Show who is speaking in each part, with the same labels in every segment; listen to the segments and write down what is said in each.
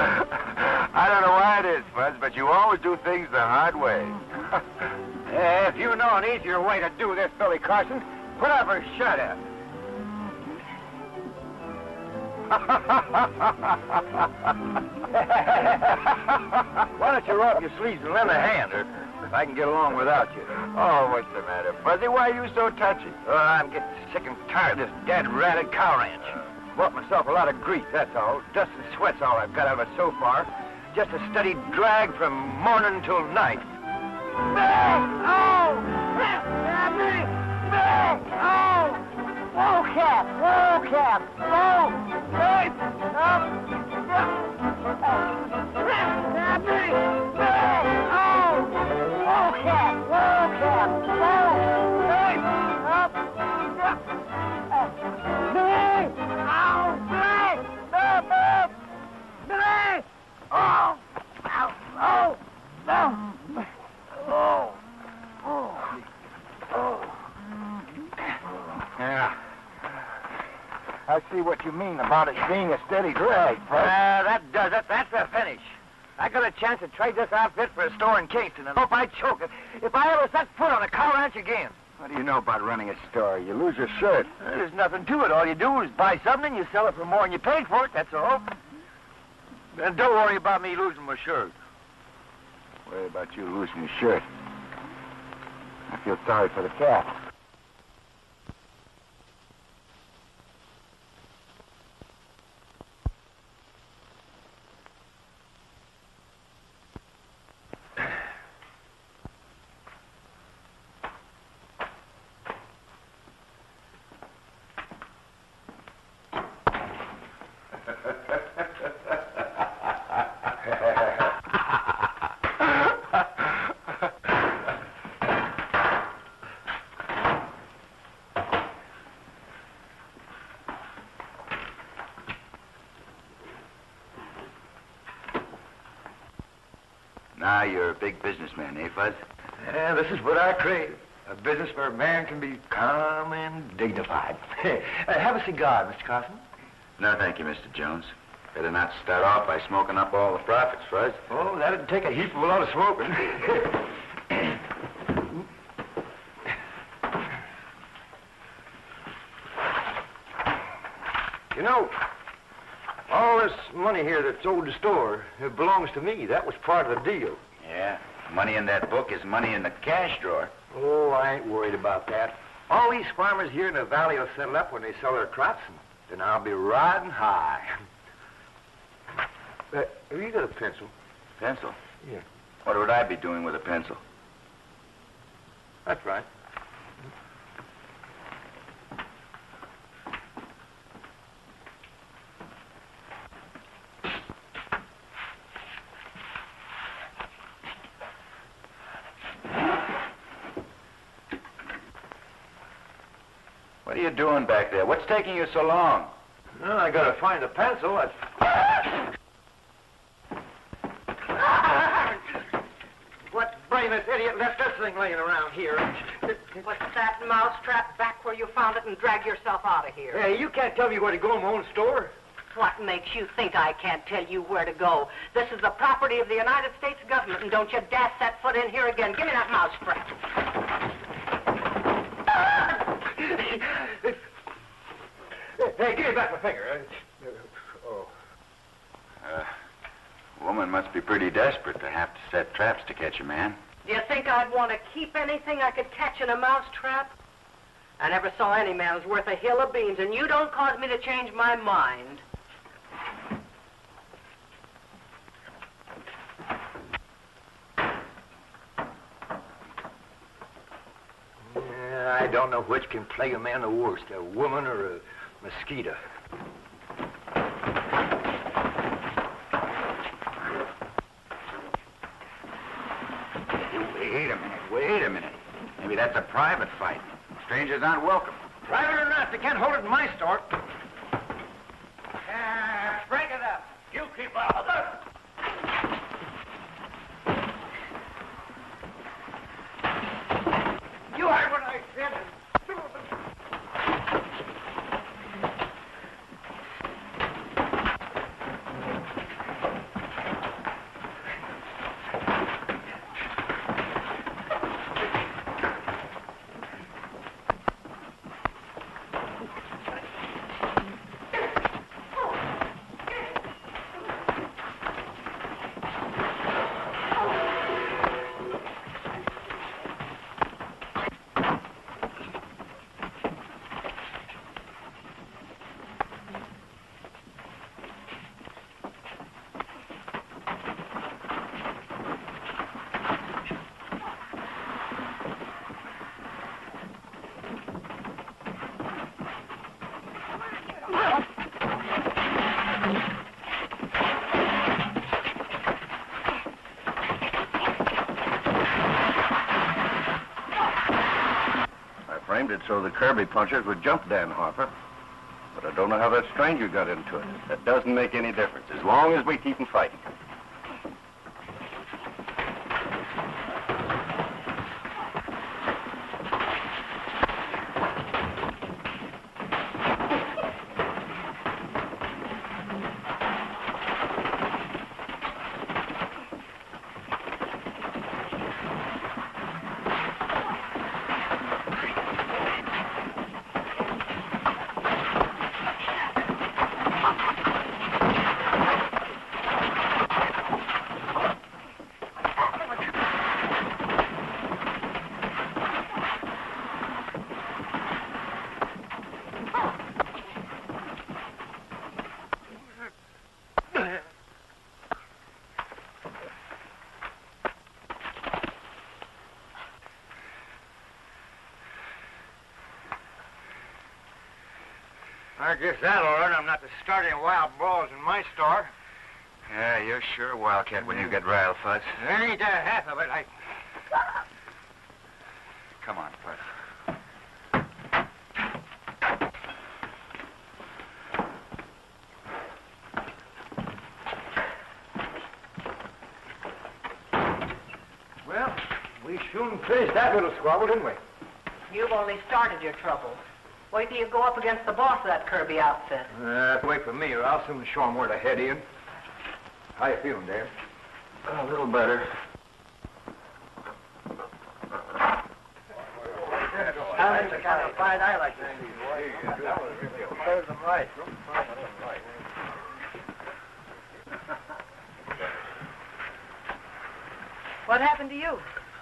Speaker 1: I don't know why it is, Fuzz, but you always do things the hard way.
Speaker 2: If you know an easier way to do this, Billy Carson, put up or shut up. Why don't you roll up your sleeves and lend a hand, or if I can get along without you?
Speaker 1: Oh, what's the matter, Fuzzy? Why are you so touchy?
Speaker 2: Oh, I'm getting sick and tired of this dead-ratted cow ranch. Bought myself a lot of grief, that's all. Dust and sweat's all I've got out of it so far. Just a steady drag from morning till night. Oh! Oh! Whoa, Cap! Whoa, Cap! Whoa! Hey! Up! Oh! Whoa, Cap! Whoa, Cap! Whoa! Hey! Up! Billy! Ow! Billy! Billy! Oh! Ow! Oh! No! Oh! Oh! Oh! Yeah. I see what you mean about it being a steady drag, Fred. That does it. That's the finish. I got a chance to trade this outfit for a store in Kingston, and hope I choke it if I ever set foot on a cow ranch again.
Speaker 1: What do you know about running a store? You lose your shirt.
Speaker 2: There's nothing to it. All you do is buy something, you sell it for more than you paid for it, that's all. And don't worry about me losing my shirt.
Speaker 1: Worry about you losing your shirt. I feel sorry for the cat. Now you're a big businessman, eh, Fuzz?
Speaker 2: Yeah, this is what I crave. A business where a man can be calm and dignified. Have a cigar, Mr. Carson.
Speaker 1: No, thank you, Mr. Jones. Better not start off by smoking up all the profits, Fuzz.
Speaker 2: Oh, that'd take a heap of a lot of smoking. You know, all this money here that's owed the store, it belongs to me. That was part of the deal.
Speaker 1: Yeah, money in that book is money in the cash drawer.
Speaker 2: Oh, I ain't worried about that. All these farmers here in the valley will settle up when they sell their crops, and then I'll be riding high. Have you got a pencil?
Speaker 1: Pencil?
Speaker 2: Yeah.
Speaker 1: What would I be doing with a pencil?
Speaker 2: That's right.
Speaker 1: What are you doing back there? What's taking you so long?
Speaker 2: Well, I gotta find a pencil. What brainless idiot left this thing laying around here?
Speaker 3: Put that mousetrap back where you found it and drag yourself out of here.
Speaker 2: Hey, you can't tell me where to go in my own store.
Speaker 3: What makes you think I can't tell you where to go? This is the property of the United States government, and don't you dare set foot in here again. Give me that mousetrap.
Speaker 2: Hey, give me back my finger.
Speaker 1: Woman must be pretty desperate to have to set traps to catch a man.
Speaker 3: Do you think I'd want to keep anything I could catch in a mousetrap? I never saw any man's worth a hill of beans, and you don't cause me to change my mind.
Speaker 2: I don't know which can plague a man the worst, a woman or a mosquito.
Speaker 1: Wait a minute. Maybe that's a private fight. Strangers aren't welcome.
Speaker 2: Private or not, they can't hold it in my store. Break it up. You keep up. You heard what I said.
Speaker 1: so the Kirby punchers would jump Dan Harper. But I don't know how that stranger got into it. That doesn't make any difference, as long as we keep him fighting.
Speaker 2: I guess that'll learn I'm not to start any wild brawls in my store.
Speaker 1: Yeah, you're sure a wildcat when you get riled, Fuzz.
Speaker 2: There ain't half of it.
Speaker 1: Come on, Fuzz.
Speaker 2: Well, we soon finished that little squabble, didn't we?
Speaker 3: You've only started your trouble. Wait till you go up against the boss of that Kirby outfit.
Speaker 2: Wait for me, or I'll soon show him where to head in. How you feeling, Dan?
Speaker 1: A little better.
Speaker 2: That's the kind of fight I like to see. Serves them right.
Speaker 3: What happened to you?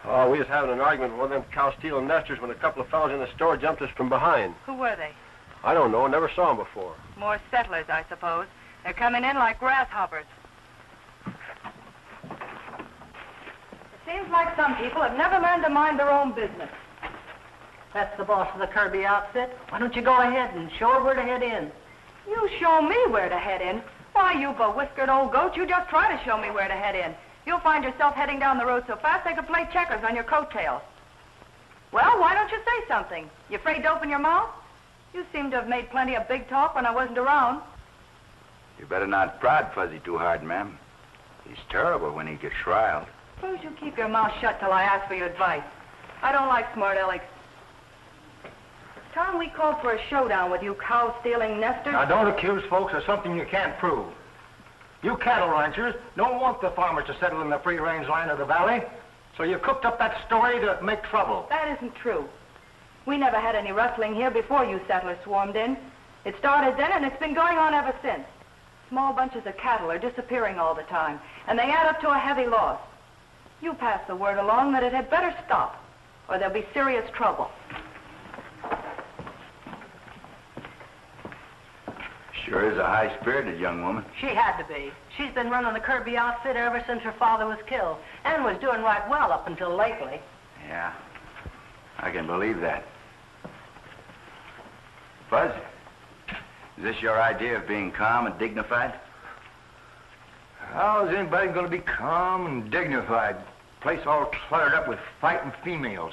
Speaker 4: Oh, we was having an argument with one of them cow-stealing nesters when a couple of fellows in the store jumped us from behind.
Speaker 5: Who were they?
Speaker 4: I don't know. Never saw them before.
Speaker 5: More settlers, I suppose. They're coming in like grasshoppers.
Speaker 3: It seems like some people have never learned to mind their own business. That's the boss of the Kirby outfit. Why don't you go ahead and show her where to head in?
Speaker 5: You show me where to head in? Why, you bewhiskered old goat, you just try to show me where to head in. You'll find yourself heading down the road so fast they could play checkers on your coattails. Well, why don't you say something? You afraid to open your mouth? You seem to have made plenty of big talk when I wasn't around.
Speaker 1: You better not prod Fuzzy too hard, ma'am. He's terrible when he gets riled.
Speaker 5: Suppose you keep your mouth shut till I ask for your advice. I don't like smart alecks. Tom, we called for a showdown with you cow-stealing nesters.
Speaker 2: Now, don't accuse folks of something you can't prove. You cattle ranchers don't want the farmers to settle in the free-range line of the valley, so you cooked up that story to make trouble.
Speaker 5: That isn't true. We never had any rustling here before you settlers swarmed in. It started then, and it's been going on ever since. Small bunches of cattle are disappearing all the time, and they add up to a heavy loss. You pass the word along that it had better stop, or there'll be serious trouble.
Speaker 1: Sure is a high-spirited young woman.
Speaker 3: She had to be. She's been running the Kirby outfit ever since her father was killed, and was doing right well up until lately.
Speaker 1: Yeah, I can believe that. Fuzz, is this your idea of being calm and dignified?
Speaker 2: How is anybody going to be calm and dignified? Place all cluttered up with fighting females.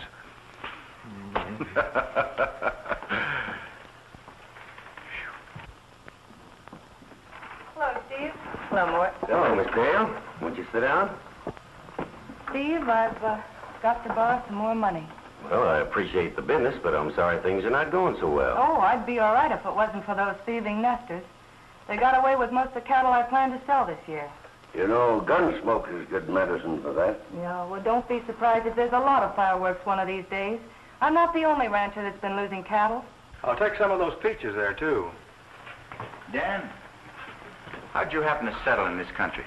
Speaker 5: Hello, Steve.
Speaker 3: Hello, Mort.
Speaker 4: Hello, Miss Dale. Won't you sit down?
Speaker 5: Steve, I've got to borrow some more money.
Speaker 4: Well, I appreciate the business, but I'm sorry things are not going so well.
Speaker 5: Oh, I'd be all right if it wasn't for those thieving nesters. They got away with most of the cattle I planned to sell this year.
Speaker 4: You know, gun smoke is good medicine for that.
Speaker 5: Yeah, well, don't be surprised if there's a lot of fireworks one of these days. I'm not the only rancher that's been losing cattle.
Speaker 2: I'll take some of those peaches there, too.
Speaker 1: Dan, how'd you happen to settle in this country?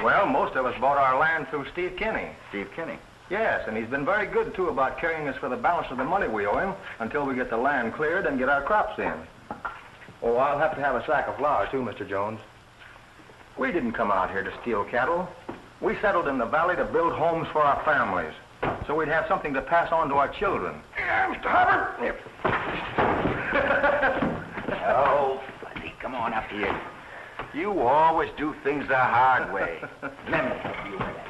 Speaker 2: Well, most of us bought our land through Steve Kinney.
Speaker 1: Steve Kinney.
Speaker 2: Yes, and he's been very good, too, about carrying us for the balance of the money we owe him until we get the land cleared and get our crops in. Oh, I'll have to have a sack of flour, too, Mr. Jones. We didn't come out here to steal cattle. We settled in the valley to build homes for our families, so we'd have something to pass on to our children. Yeah, Mr. Hubbard.
Speaker 1: Oh, Fuzzy, come on up here. You always do things the hard way. Let me help you with that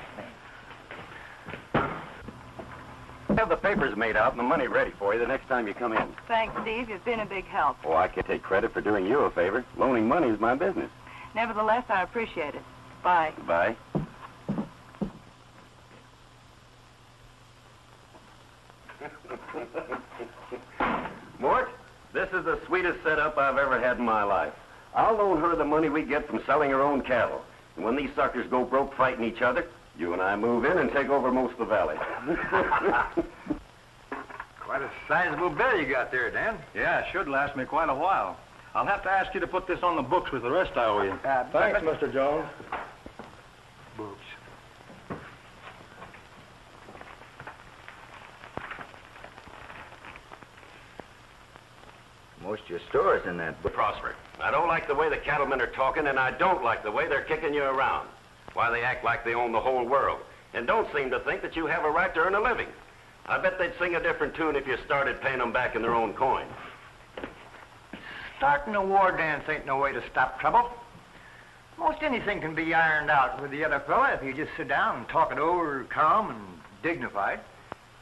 Speaker 1: thing. have the papers made out and the money ready for you the next time you come in.
Speaker 5: Thanks, Steve. You've been a big help.
Speaker 1: Oh, I can't take credit for doing you a favor. Loaning money is my business.
Speaker 5: Nevertheless, I appreciate it. Bye.
Speaker 1: Bye. Mort, this is the sweetest setup I've ever had in my life. I'll loan her the money we get from selling her own cattle. And when these suckers go broke fighting each other, you and I move in and take over most of the valley.
Speaker 2: Quite a sizable bill you got there, Dan.
Speaker 6: Yeah, it should last me quite a while. I'll have to ask you to put this on the books with the rest I owe you.
Speaker 2: Thanks,
Speaker 6: Mr. Jones.
Speaker 2: Books. Most of your store's in that book.
Speaker 1: Prosper, I don't like the way the cattlemen are talking, and I don't like the way they're kicking you around. Why, they act like they own the whole world, and don't seem to think that you have a right to earn a living. I bet they'd sing a different tune if you started paying them back in their own coin.
Speaker 2: Starting a war dance ain't no way to stop trouble. Most anything can be ironed out with the other fella if you just sit down and talk it over calm and dignified.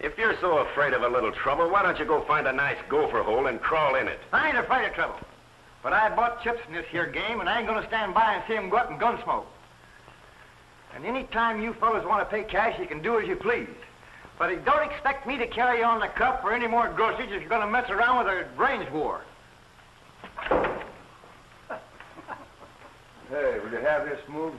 Speaker 1: If you're so afraid of a little trouble, why don't you go find a nice gopher hole and crawl in it?
Speaker 2: I ain't afraid of trouble. But I bought chips in this here game, and I ain't gonna stand by and see 'em go up in gunsmoke. And any time you fellas want to pay cash, you can do as you please. But you don't expect me to carry on the cup for any more groceries if you're gonna mess around with a range war. Hey, will you have this moved?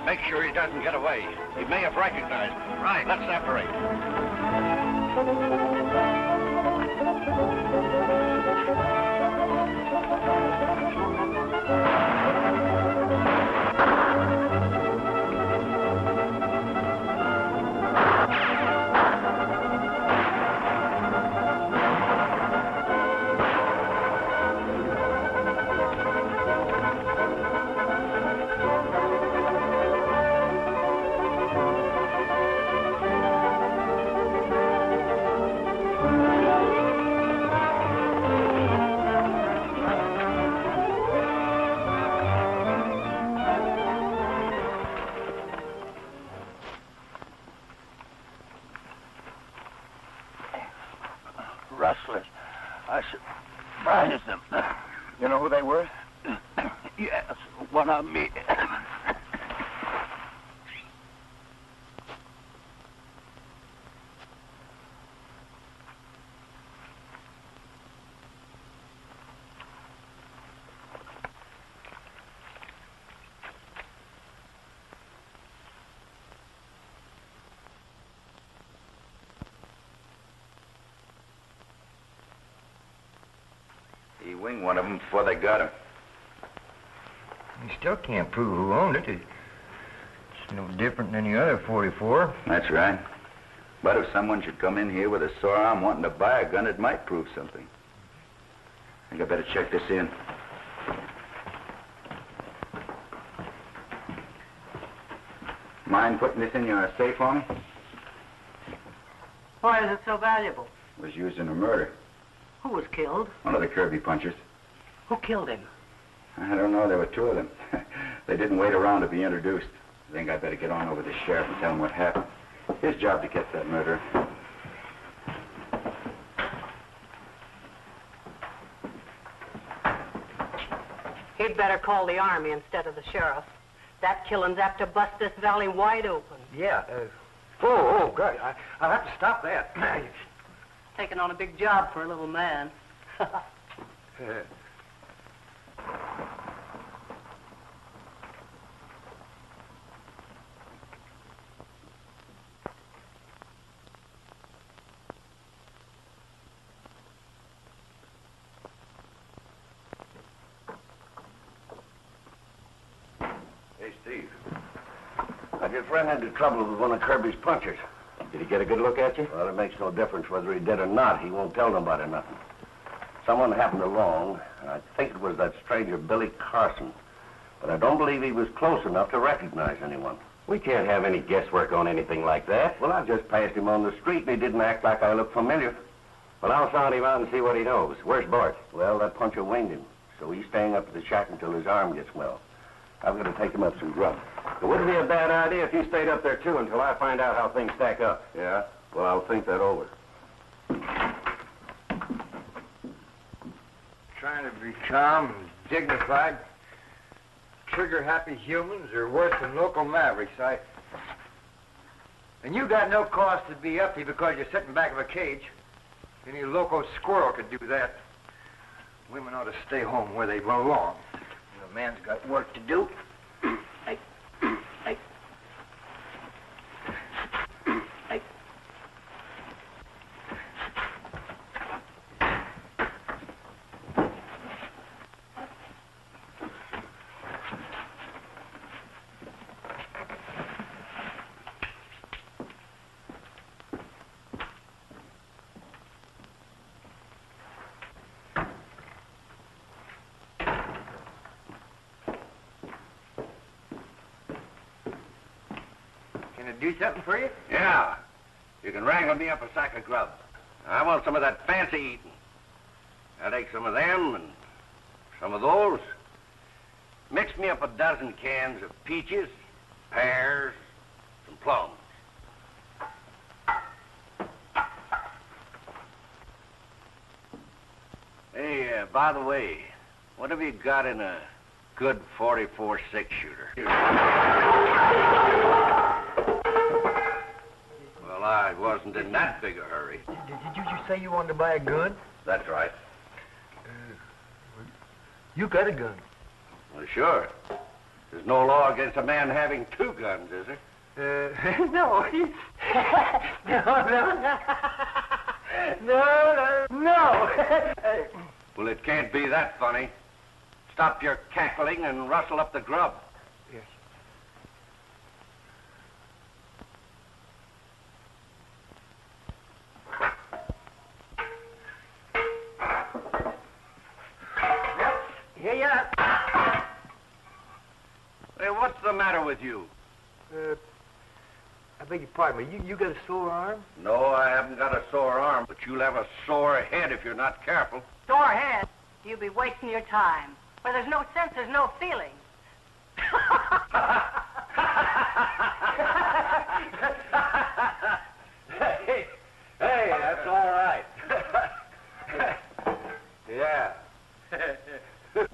Speaker 1: Make sure he doesn't get away. He may have recognized me. Right. Let's separate.
Speaker 2: Rustlers. I surprised them. You know who they were? Yes, one of me.
Speaker 1: He winged one of them before they got him.
Speaker 2: You still can't prove who owned it. It's no different than any other 44.
Speaker 1: That's right. But if someone should come in here with a sore arm wanting to buy a gun, it might prove something. I think I better check this in. Mind putting this in your safe for me?
Speaker 3: Why is it so valuable?
Speaker 1: It was used in a murder.
Speaker 3: Who was killed?
Speaker 1: One of the Kirby punchers.
Speaker 3: Who killed him?
Speaker 1: I don't know. There were two of them. They didn't wait around to be introduced. I think I better get on over to the sheriff and tell him what happened. His job to catch that murderer.
Speaker 3: He'd better call the army instead of the sheriff. That killing's apt to bust this valley wide open.
Speaker 2: Yeah. Oh, God. I'll have to stop that.
Speaker 3: Taking on a big job for a little man.
Speaker 1: Steve. Your friend had trouble with one of Kirby's punchers. Did he get a good look at you? Well, it makes no difference whether he did or not. He won't tell nobody nothing. Someone happened along, and I think it was that stranger Billy Carson. But I don't believe he was close enough to recognize anyone. We can't have any guesswork on anything like that. Well, I just passed him on the street, and he didn't act like I looked familiar. Well, I'll sound him out and see what he knows. Where's Bart? Well, that puncher winged him, so he's staying up at the shack until his arm gets well. I'm going to take him up some grub. It wouldn't be a bad idea if you stayed up there, too, until I find out how things stack up. Yeah? Well, I'll think that over.
Speaker 2: Trying to be calm and dignified. Trigger-happy humans are worse than local mavericks. And you got no cause to be uppy because you're sitting back of a cage. Any local squirrel could do that. Women ought to stay home where they belong. The man's got work to do. Do something for you?
Speaker 1: Yeah. You can wrangle me up a sack of grub. I want some of that fancy eating. I'll take some of them and some of those. Mix me up a dozen cans of peaches, pears, and plums. Hey, by the way, what have you got in a good 44 6-shooter? Well, I wasn't in that big a hurry.
Speaker 2: Did you just say you wanted to buy a gun?
Speaker 1: That's right.
Speaker 2: You got a gun.
Speaker 1: Well, sure. There's no law against a man having two guns, is there?
Speaker 2: No. No.
Speaker 1: Well, it can't be that funny. Stop your cackling and rustle up the grub.
Speaker 2: Yes. Here you are.
Speaker 1: Hey, what's the matter with you?
Speaker 2: I beg your pardon, but you got a sore arm?
Speaker 1: No, I haven't got a sore arm, but you'll have a sore head if you're not careful.
Speaker 3: Sore head? You'll be wasting your time. Where there's no sense, there's no feeling.
Speaker 1: Hey, that's all right. Yeah.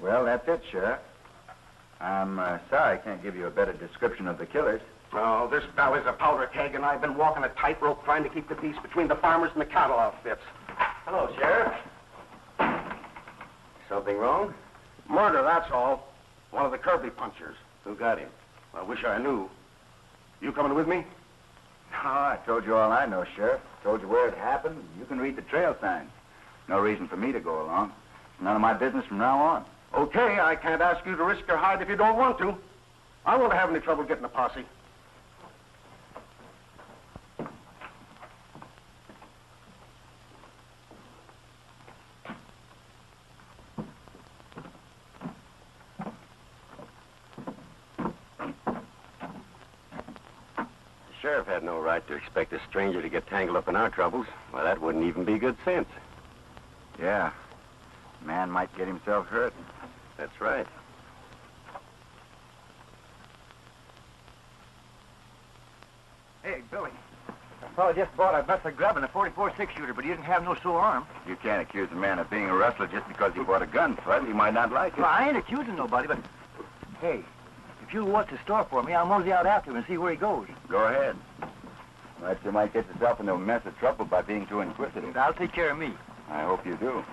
Speaker 7: Well, that's it, Sheriff. I'm sorry I can't give you a better description of the killers.
Speaker 8: Oh, this valley's a powder keg, and I've been walking a tightrope trying to keep the peace between the farmers and the cattle outfits.
Speaker 1: Hello, Sheriff. Something wrong?
Speaker 8: Murder, that's all. One of the Kirby punchers.
Speaker 1: Who got him?
Speaker 8: I wish I knew. You coming with me?
Speaker 7: Oh, I told you all I know, Sheriff. Told you where it happened. You can read the trail signs. No reason for me to go along. None of my business from now on.
Speaker 8: Okay, I can't ask you to risk your hide if you don't want to. I won't have any trouble getting a posse.
Speaker 1: The sheriff had no right to expect a stranger to get tangled up in our troubles. Why, that wouldn't even be good sense.
Speaker 7: Yeah. Man might get himself hurt.
Speaker 1: That's right.
Speaker 2: Hey, Billy. A fellow just bought a mess of grub and a 44 6-shooter, but he didn't have no sore arm.
Speaker 7: You can't accuse a man of being a rustler just because he bought a gun, Fred. He might not like it.
Speaker 2: Well, I ain't accusing nobody, but... Hey, if you'll watch the store for me, I'll mosey out after him and see where he goes.
Speaker 7: Go ahead. But you might get yourself into a mess of trouble by being too inquisitive.
Speaker 2: I'll take care of me.
Speaker 7: I hope you do.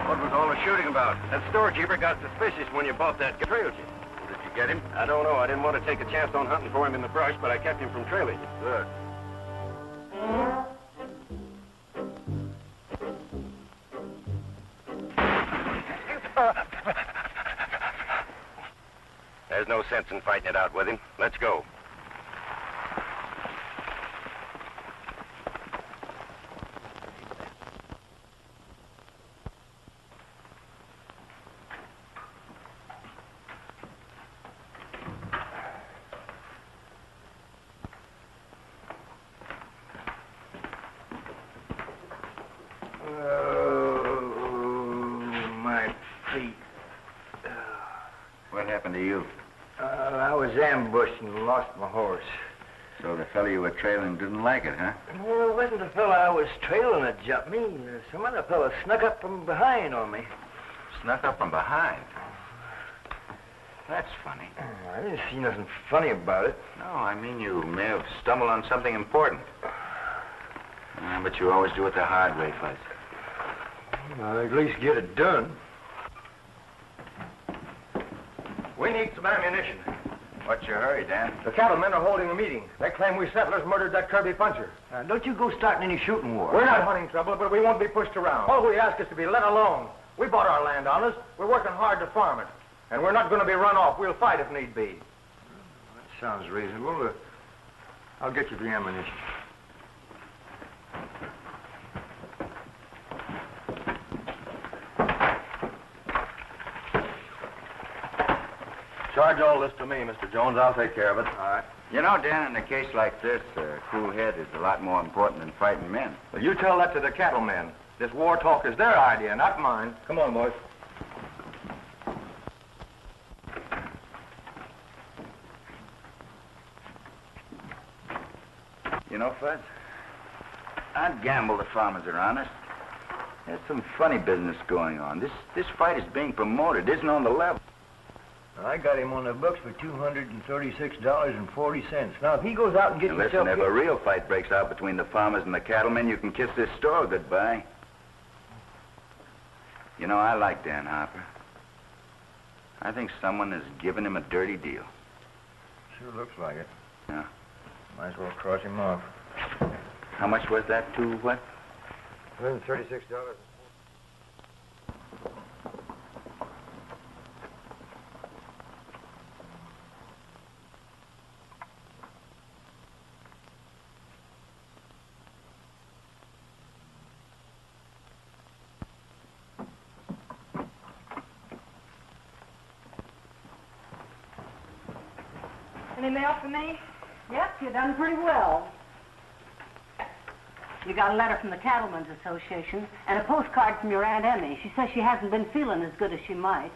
Speaker 4: What was all the shooting about?
Speaker 1: That storekeeper got suspicious when you bought that trailed you.
Speaker 4: Did you get him?
Speaker 1: I don't know. I didn't want to take a chance on hunting for him in the brush, but I kept him from trailing you.
Speaker 4: Good.
Speaker 1: There's no sense in fighting it out with him. Let's go.
Speaker 7: What happened to you?
Speaker 2: I was ambushed and lost my horse.
Speaker 7: So the fellow you were trailing didn't like it, huh?
Speaker 2: Well, it wasn't the fellow I was trailing that jumped me. Some other fellow snuck up from behind on me.
Speaker 7: Snuck up from behind. That's funny.
Speaker 2: I didn't see nothing funny about it.
Speaker 7: No, I mean you may have stumbled on something important. But you always do it the hard way, Fuzz.
Speaker 2: Well, at least get it done.
Speaker 4: We need some ammunition.
Speaker 7: What's your hurry, Dan?
Speaker 4: The cattlemen are holding a meeting. They claim we settlers murdered that Kirby puncher.
Speaker 2: Don't you go starting any shooting war.
Speaker 4: We're not hunting trouble, but we won't be pushed around. All we ask is to be let alone. We bought our land on us. We're working hard to farm it. And we're not going to be run off. We'll fight if need be.
Speaker 2: That sounds reasonable. I'll get you the ammunition.
Speaker 6: Charge all this to me, Mr. Jones. I'll take care of it.
Speaker 7: All right. You know, Dan, in a case like this, a cool head is a lot more important than fighting men.
Speaker 4: Well, you tell that to the cattlemen. This war talk is their idea, not mine. Come on, boys.
Speaker 7: You know, Fuzz, I'd gamble the farmers are honest. There's some funny business going on. This fight is being promoted. It isn't on the level.
Speaker 2: I got him on the books for $236.40. Now, if he goes out and gets
Speaker 7: Now,
Speaker 2: himself...
Speaker 7: listen, if a real fight breaks out between the farmers and the cattlemen, you can kiss this store goodbye. You know, I like Dan Harper. I think someone has given him a dirty deal.
Speaker 2: Sure looks like it.
Speaker 7: Yeah.
Speaker 2: Might as well cross him off.
Speaker 7: How much was that, to what?
Speaker 2: $136.
Speaker 5: Any mail for me? Yep, you've done pretty well. You got a letter from the Cattlemen's Association and a postcard from your Aunt Emmy. She says she hasn't been feeling as good as she might.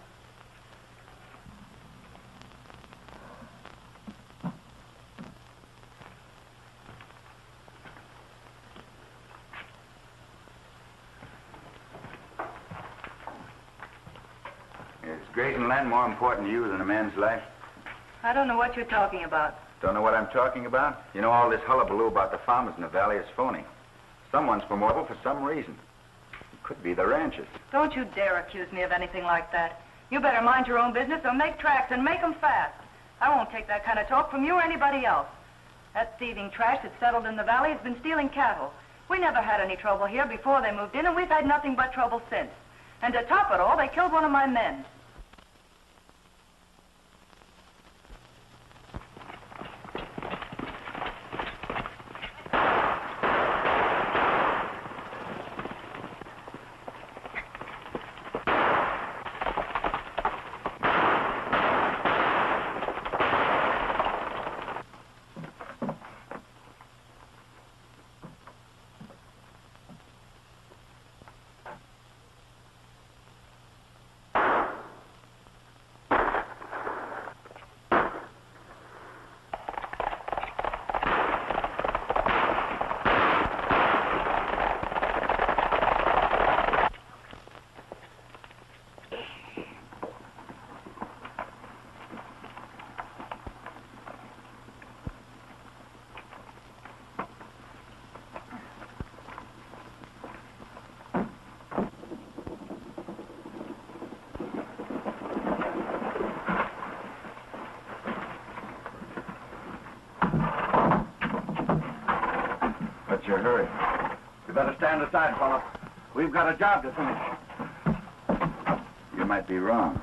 Speaker 7: Is grazing land more important to you than a man's life?
Speaker 5: I don't know what you're talking about.
Speaker 7: Don't know what I'm talking about? You know, all this hullabaloo about the farmers in the valley is phony. Someone's promotable for some reason. It could be the ranchers.
Speaker 5: Don't you dare accuse me of anything like that. You better mind your own business or make tracks and make them fast. I won't take that kind of talk from you or anybody else. That thieving trash that's settled in the valley has been stealing cattle. We never had any trouble here before they moved in, and we've had nothing but trouble since. And to top it all, they killed one of my men.
Speaker 8: You better stand aside, fella. We've got a job to finish.
Speaker 7: You might be wrong.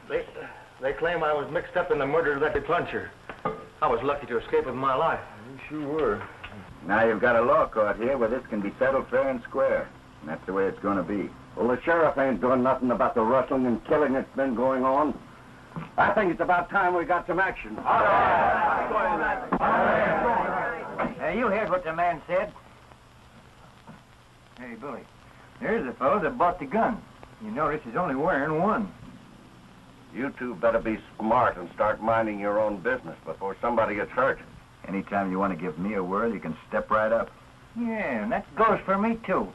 Speaker 4: They claim I was mixed up in the murder of that puncher. I was lucky to escape with my life.
Speaker 6: You sure were.
Speaker 7: Now you've got a law court here where this can be settled fair and square. And that's the way it's going to be.
Speaker 8: Well, the sheriff ain't doing nothing about the rustling and killing that's been going on. I think it's about time we got some action.
Speaker 2: You heard what the man said. Hey, Billy, there's the fellow that bought the gun. You notice he's only wearing one.
Speaker 8: You two better be smart and start minding your own business before somebody gets hurt.
Speaker 7: Anytime you want to give me a word, you can step right up.
Speaker 2: Yeah, and that goes for me, too.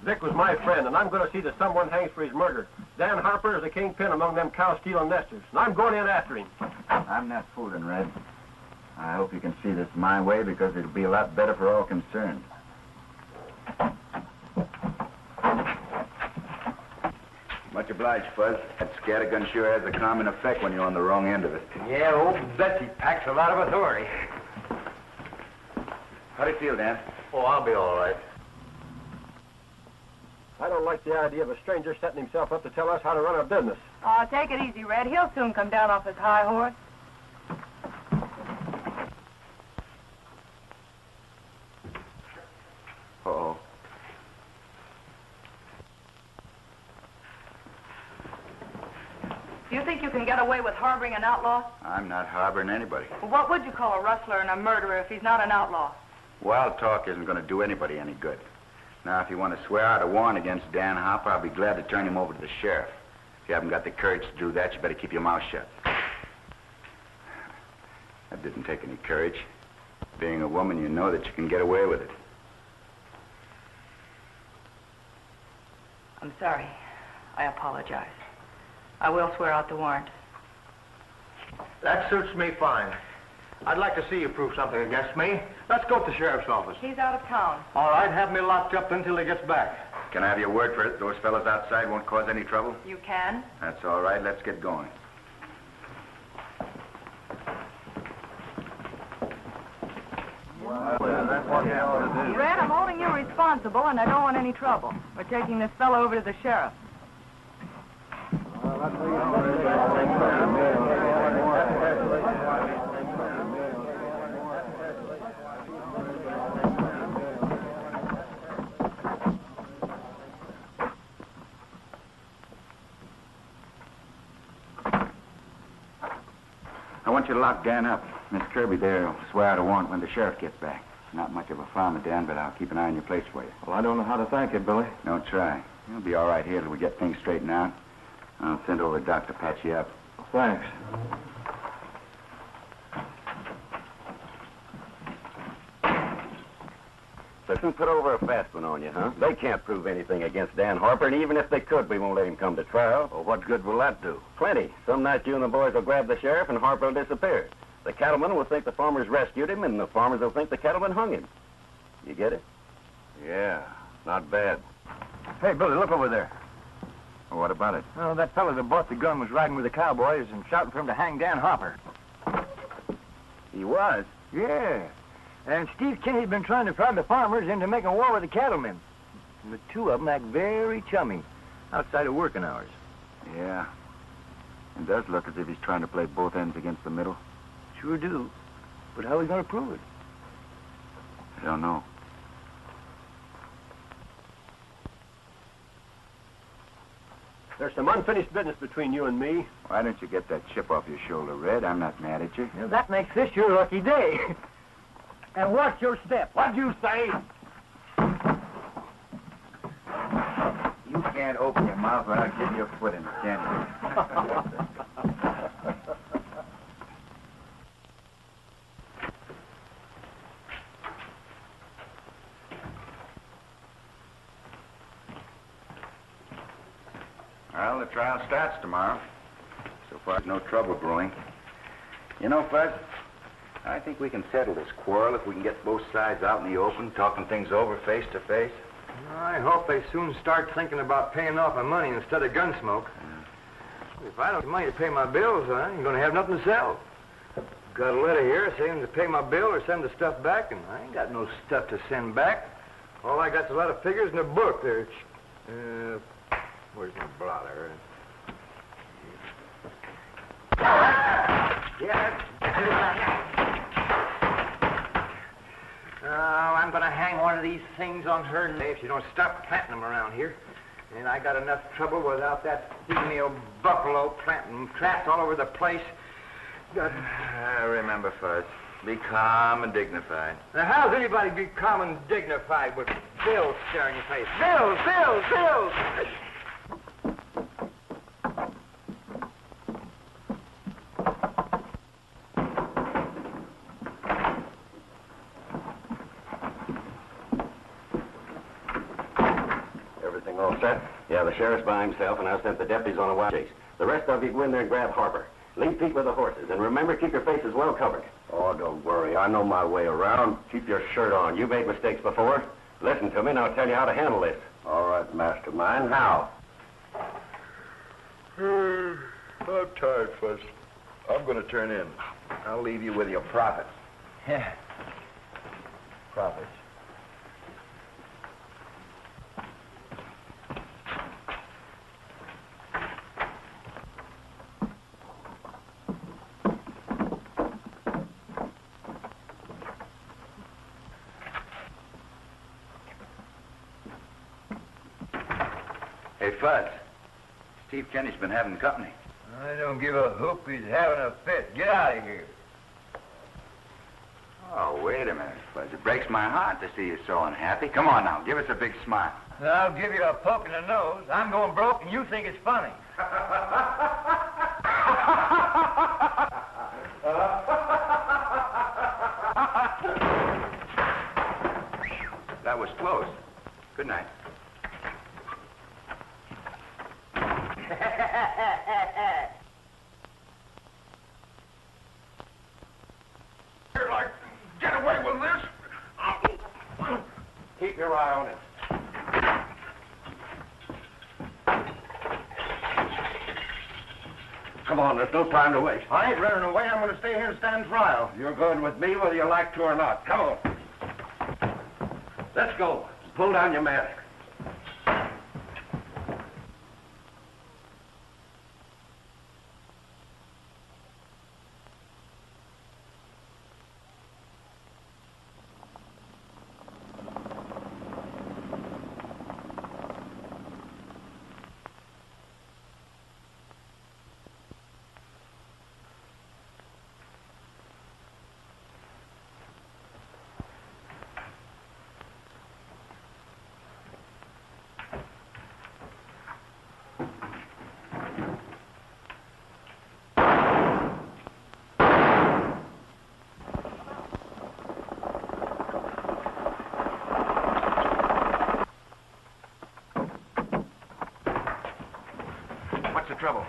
Speaker 4: Dick was my friend, and I'm going to see that someone hangs for his murder. Dan Harper is the kingpin among them cow-stealing nesters, and I'm going in after him.
Speaker 7: I'm not fooling, Red. I hope you can see this my way because it'll be a lot better for all concerned. Much obliged, Fuzz. That scattergun sure has a common effect when you're on the wrong end of it.
Speaker 2: Yeah, old Betsy packs a lot of authority.
Speaker 7: How do you feel, Dan?
Speaker 4: Oh, I'll be all right. I don't like the idea of a stranger setting himself up to tell us how to run our business.
Speaker 5: Oh, take it easy, Red. He'll soon come down off his high horse.
Speaker 7: Uh-oh.
Speaker 5: Do you think you can get away with harboring an outlaw?
Speaker 7: I'm not harboring anybody.
Speaker 5: Well, what would you call a rustler and a murderer if he's not an outlaw?
Speaker 7: Wild talk isn't going to do anybody any good. Now, if you want to swear out a warrant against Dan Harper, I'll be glad to turn him over to the sheriff. If you haven't got the courage to do that, you better keep your mouth shut. That didn't take any courage. Being a woman, you know that you can get away with it.
Speaker 5: I'm sorry. I apologize. I will swear out the warrant.
Speaker 4: That suits me fine. I'd like to see you prove something against me. Let's go to the sheriff's office.
Speaker 5: He's out of town.
Speaker 4: All right, have me locked up until he gets back.
Speaker 7: Can I have your word for it? Those fellas outside won't cause any trouble?
Speaker 5: You can?
Speaker 7: That's all right. Let's get going.
Speaker 5: Red, I'm holding you responsible, and I don't want any trouble. We're taking this fellow over to the sheriff.
Speaker 7: I want you to lock Dan up. Miss Kirby there will swear out a warrant when the sheriff gets back. Not much of a farmer, Dan, but I'll keep an eye on your place for you.
Speaker 4: Well, I don't know how to thank you, Billy.
Speaker 7: Don't try. You'll be all right here till we get things straightened out. I'll send over a doc to patch you up.
Speaker 4: Thanks.
Speaker 1: Listen, put over a fast one on you, huh? They can't prove anything against Dan Harper, and even if they could, we won't let him come to trial.
Speaker 8: Well, what good will that do?
Speaker 1: Plenty. Some night you and the boys will grab the sheriff, and Harper will disappear. The cattlemen will think the farmers rescued him, and the farmers will think the cattlemen hung him. You get it?
Speaker 8: Yeah, not bad.
Speaker 2: Hey, Billy, look over there.
Speaker 7: Well, what about it?
Speaker 2: Oh, that fellow that bought the gun was riding with the cowboys and shouting for him to hang Dan Harper.
Speaker 7: He was?
Speaker 2: Yeah. And Steve Kinney's been trying to prod the farmers into making war with the cattlemen. And the two of them act very chummy outside of working hours.
Speaker 7: Yeah. It does look as if he's trying to play both ends against the middle.
Speaker 2: Sure do. But how are we going to prove it?
Speaker 7: I don't know.
Speaker 4: There's some unfinished business between you and me.
Speaker 7: Why don't you get that chip off your shoulder, Red? I'm not mad at you.
Speaker 2: Yeah, that makes this your lucky day. And watch your step. What'd you say?
Speaker 7: You can't open your mouth without getting your foot in it, can you? Well, the trial starts tomorrow. So far, no trouble brewing. You know, Fuzz, I think we can settle this quarrel if we can get both sides out in the open, talking things over face to face.
Speaker 4: I hope they soon start thinking about paying off my money instead of gunsmoke. If I don't have money to pay my bills, I ain't going to have nothing to sell. Got a letter here saying to pay my bill or send the stuff back, and I ain't got no stuff to send back. All I got's a lot of figures in a book there. Where's my blotter? Yeah. Oh, I'm going to hang one of these things on her neck if you don't stop planting them around here. And I got enough trouble without that female buffalo planting traps all over the place.
Speaker 7: Remember, Fuzz, be calm and dignified.
Speaker 4: Now, how's anybody be calm and dignified with bills staring your face? Bills, bills, bills!
Speaker 1: Everything all set? Yeah, the sheriff's by himself, and I sent the deputies on a wild chase. The rest of you go in there and grab Harper. Leave Pete with the horses, and remember, keep your faces well covered. Oh, don't worry. I know my way around. Keep your shirt on. You made mistakes before. Listen to me, and I'll tell you how to handle this. All right, mastermind. How?
Speaker 7: I'm tired, Fuzz. I'm going to turn in. I'll leave you with your profits.
Speaker 4: Yeah. Profits.
Speaker 7: Hey, Fuzz. Steve Kenny's been having company.
Speaker 4: I don't give a hoop. He's having a fit. Get out of here.
Speaker 7: Oh, wait a minute, Fuzz. It breaks my heart to see you so unhappy. Come on now, give us a big smile.
Speaker 4: I'll give you a poke in the nose. I'm going broke, and you think it's funny.
Speaker 7: That was close. Good night.
Speaker 4: You're like, get away with this.
Speaker 1: Keep your eye on it. Come on, there's no time to waste.
Speaker 4: I ain't running away. I'm going to stay here and stand trial.
Speaker 1: You're going with me whether you like to or not. Come on. Let's go. Pull down your mask.
Speaker 4: What's the trouble?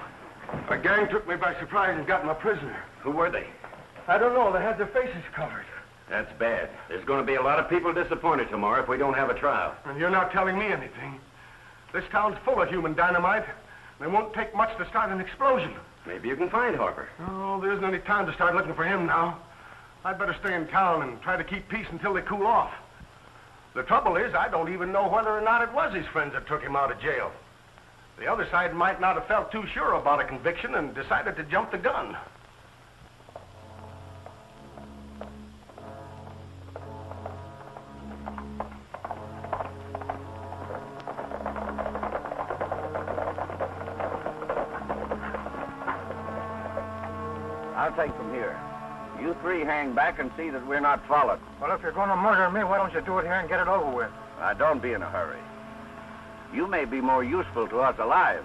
Speaker 4: A gang took me by surprise and got my prisoner.
Speaker 1: Who were they?
Speaker 4: I don't know. They had their faces covered.
Speaker 1: That's bad. There's going to be a lot of people disappointed tomorrow if we don't have a trial.
Speaker 4: And you're not telling me anything. This town's full of human dynamite. It won't take much to start an explosion.
Speaker 1: Maybe you can find Harper.
Speaker 4: Oh, there isn't any time to start looking for him now. I'd better stay in town and try to keep peace until they cool off. The trouble is, I don't even know whether or not it was his friends that took him out of jail. The other side might not have felt too sure about a conviction and decided to jump the gun.
Speaker 8: I'll take from here. You three hang back and see that we're not followed.
Speaker 2: Well, if you're going to murder me, why don't you do it here and get it over with?
Speaker 8: Don't be in a hurry. You may be more useful to us alive.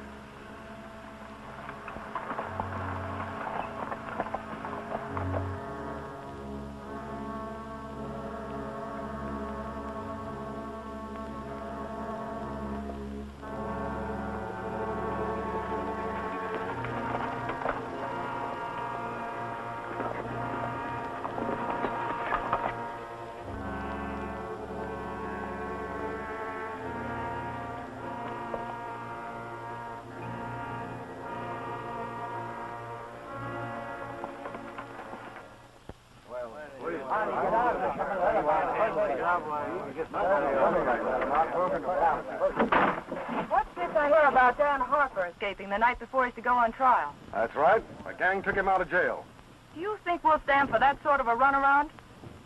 Speaker 5: What's this I hear about Dan Harper escaping the night before he's to go on trial?
Speaker 4: That's right. A gang took him out of jail.
Speaker 5: Do you think we'll stand for that sort of a runaround?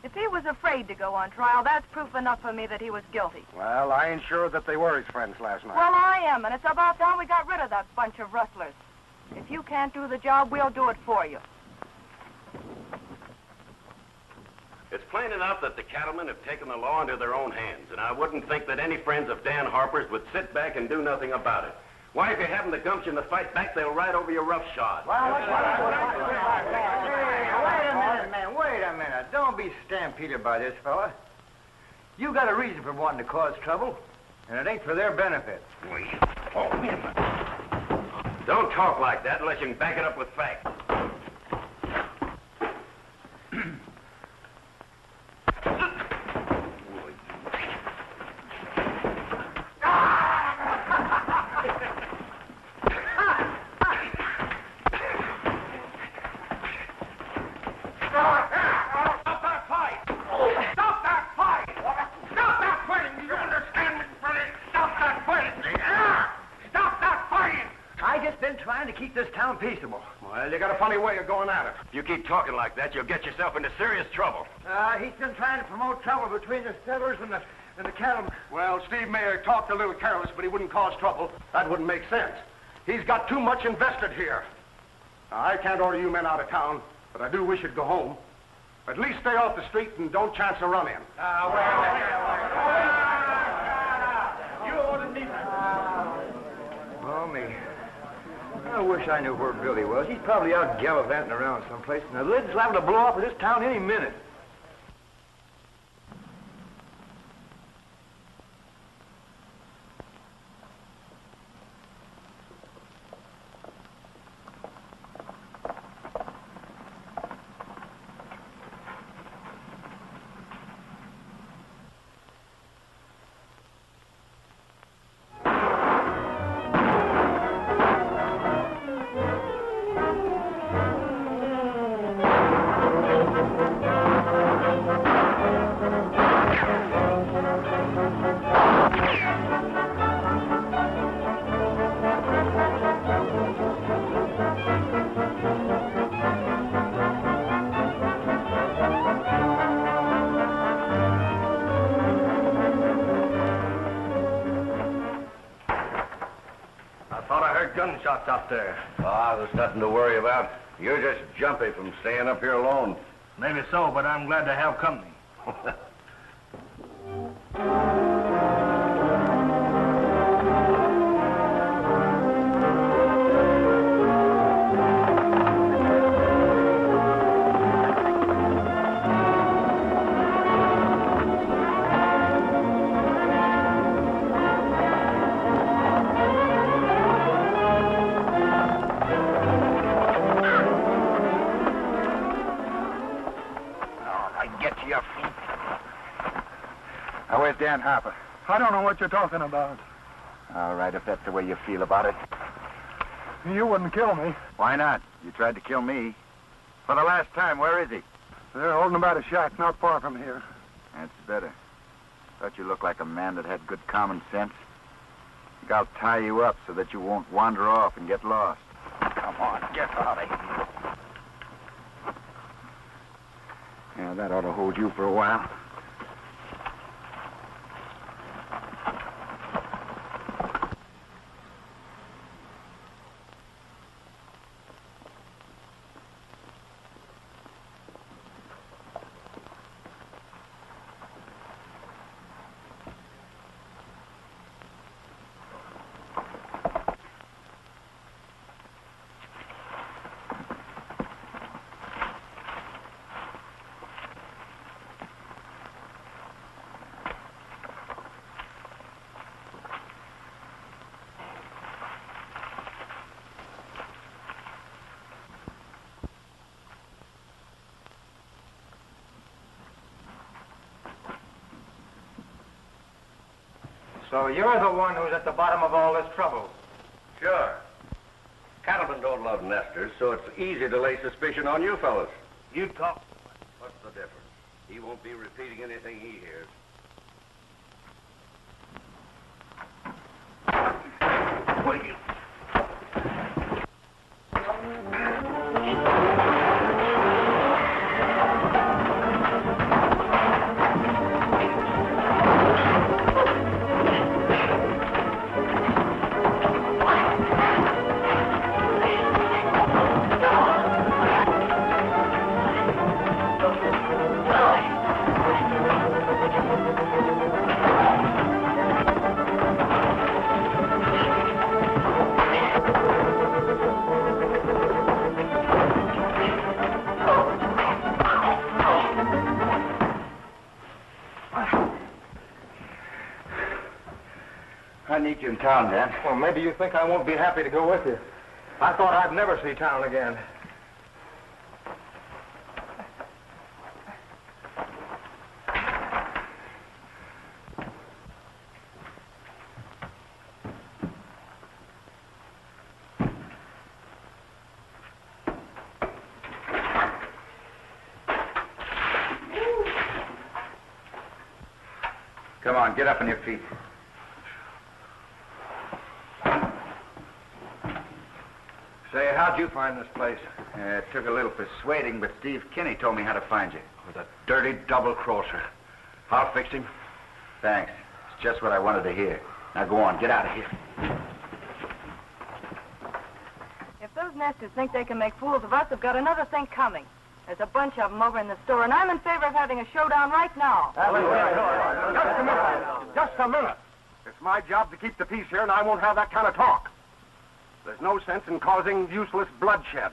Speaker 5: If he was afraid to go on trial, that's proof enough for me that he was guilty.
Speaker 4: Well, I ain't sure that they were his friends last night.
Speaker 5: Well, I am, and it's about time we got rid of that bunch of rustlers. If you can't do the job, we'll do it for you.
Speaker 1: It's plain enough that the cattlemen have taken the law into their own hands, and I wouldn't think that any friends of Dan Harper's would sit back and do nothing about it. Why, if you haven't the gumption to fight back, they'll ride over you roughshod.
Speaker 2: Wait a minute, man. Wait a minute. Don't be stampeded by this fella. You got a reason for wanting to cause trouble, and it ain't for their benefit.
Speaker 1: Don't talk like that unless you can back it up with facts.
Speaker 4: Peaceable. Well, you got a funny way of going at it.
Speaker 1: If you keep talking like that, you'll get yourself into serious trouble.
Speaker 2: He's been trying to promote trouble between the settlers and the cattlemen.
Speaker 4: Well, Steve may have talked a little careless, but he wouldn't cause trouble. That wouldn't make sense. He's got too much invested here. Now, I can't order you men out of town, but I do wish you'd go home. At least stay off the street and don't chance a run-in.
Speaker 2: You ordered me. Oh, me. I wish I knew where Billy was. He's probably out gallivanting around someplace, and the lid's liable to blow off of this town any minute.
Speaker 4: Gunshots out there.
Speaker 7: Ah, there's nothing to worry about. You're just jumpy from staying up here alone.
Speaker 4: Maybe so, but I'm glad to have company.
Speaker 2: Dan Harper.
Speaker 9: I don't know what you're talking about.
Speaker 2: All right, if that's the way you feel about it.
Speaker 9: You wouldn't kill me.
Speaker 2: Why not? You tried to kill me. For the last time, where is he?
Speaker 9: They're holding him at a shack not far from here.
Speaker 2: That's better. Thought you looked like a man that had good common sense. Think I'll tie you up so that you won't wander off and get lost. Come on, get out of here. Yeah, that ought to hold you for a while. So you're the one who's at the bottom of all this trouble?
Speaker 7: Sure. Cattlemen don't love nesters, so it's easy to lay suspicion on you fellas.
Speaker 2: You talk.
Speaker 7: What's the difference?
Speaker 1: He won't be repeating anything he hears. What are you...
Speaker 7: I need you in town, Dan.
Speaker 4: Well, maybe you think I won't be happy to go with you. I thought I'd never see town again.
Speaker 7: Come on, get up on your feet.
Speaker 4: Say, how'd you find this place?
Speaker 7: It took a little persuading, but Steve Kinney told me how to find you.
Speaker 4: With a dirty double-crosser. I'll fix him.
Speaker 7: Thanks. It's just what I wanted to hear. Now go on, get out of here.
Speaker 5: If those nesters think they can make fools of us, they've got another thing coming. There's a bunch of them over in the store, and I'm in favor of having a showdown right now.
Speaker 4: Just a minute. Just a minute. It's my job to keep the peace here, and I won't have that kind of talk. There's no sense in causing useless bloodshed.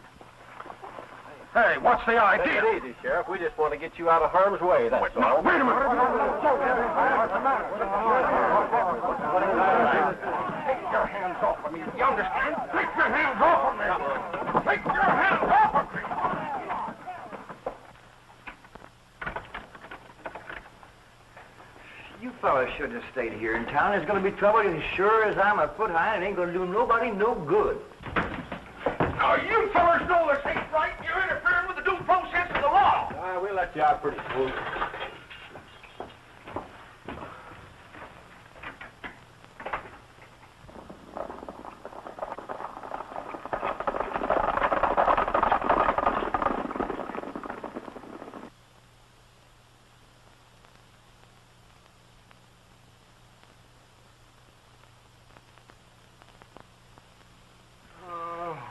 Speaker 4: Hey, what's the idea?
Speaker 6: Take it easy, Sheriff. We just want to get you out of harm's way, that's all.
Speaker 4: Wait a minute. Take your hands off of me. You understand? Take your hands off of me. Take your hands off of me.
Speaker 2: You fellas should have stayed here in town. There's going to be trouble as sure as I'm a foot high, and it ain't going to do nobody no good.
Speaker 4: Now, you fellas know this ain't right. You're interfering with the due process of the law.
Speaker 6: We'll let you out pretty smooth.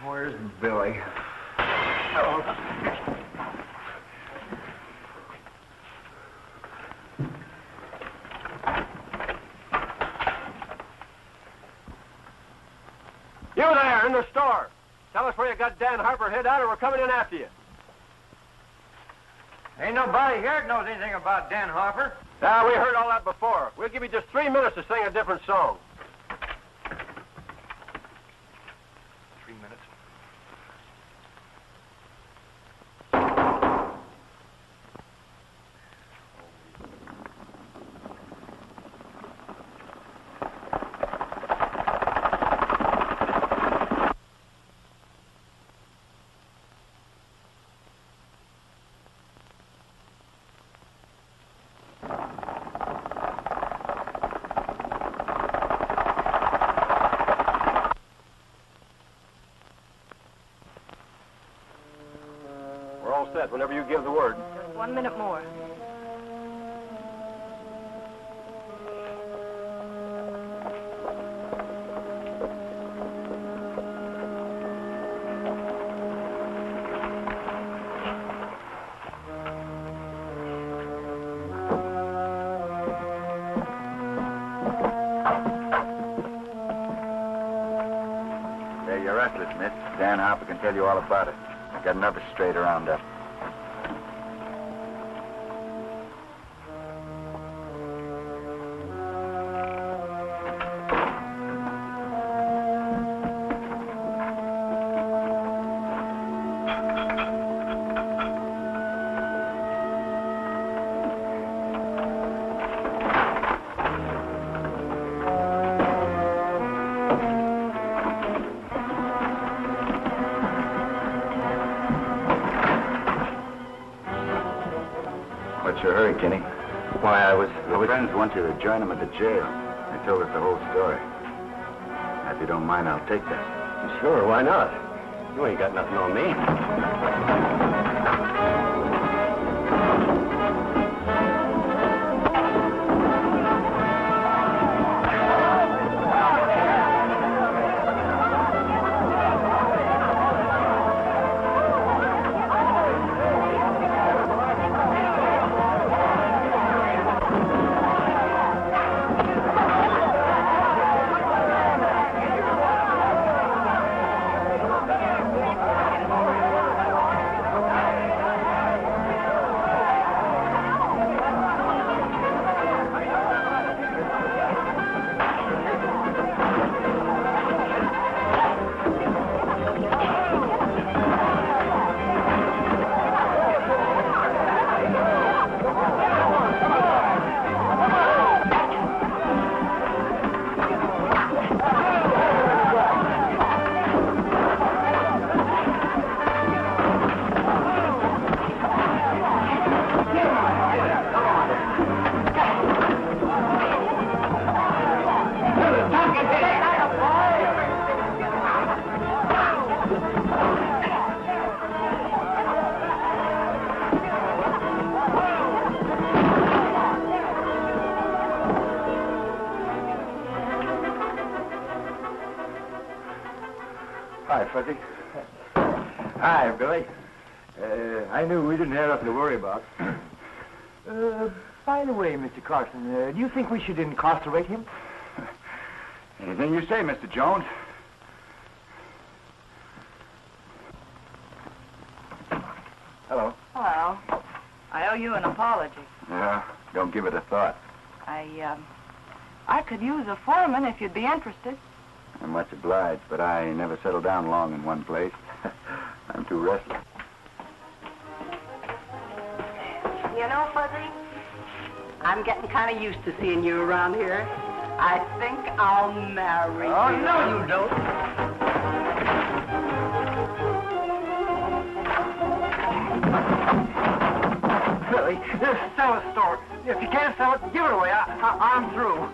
Speaker 2: Where's Billy?
Speaker 6: You there, in the store. Tell us where you got Dan Harper hid out, or we're coming in after you.
Speaker 2: Ain't nobody here that knows anything about Dan Harper.
Speaker 6: We heard all that before. We'll give you just 3 minutes to sing a different song.
Speaker 4: 3 minutes.
Speaker 6: We're all set whenever you give the word.
Speaker 5: Just 1 minute more.
Speaker 7: There, you're restless, miss. Dan Harper can tell you all about it. Got another straight around up. story, Kenny.
Speaker 2: Why, I was...
Speaker 7: Your friends want you to join them at the jail. They told us the whole story. If you don't mind, I'll take that.
Speaker 2: Sure, why not? You ain't got nothing on me.
Speaker 10: Hi, Fuzzy. Hi, Billy. I knew we didn't have nothing to worry about. By the way, Mr. Carson, do you think we should incarcerate him?
Speaker 7: Anything you say, Mr. Jones.
Speaker 10: Hello.
Speaker 5: Hello. I owe you an apology.
Speaker 7: Yeah, don't give it a thought.
Speaker 5: I could use a foreman if you'd be interested.
Speaker 7: I'm much obliged, but I never settle down long in one place. I'm too restless.
Speaker 3: You know, Fuzzy, I'm getting kind of used to seeing you around here. I think I'll marry you.
Speaker 10: Oh, no, you don't. Billy, just sell a store. If you can't sell it, give it away. I'm through.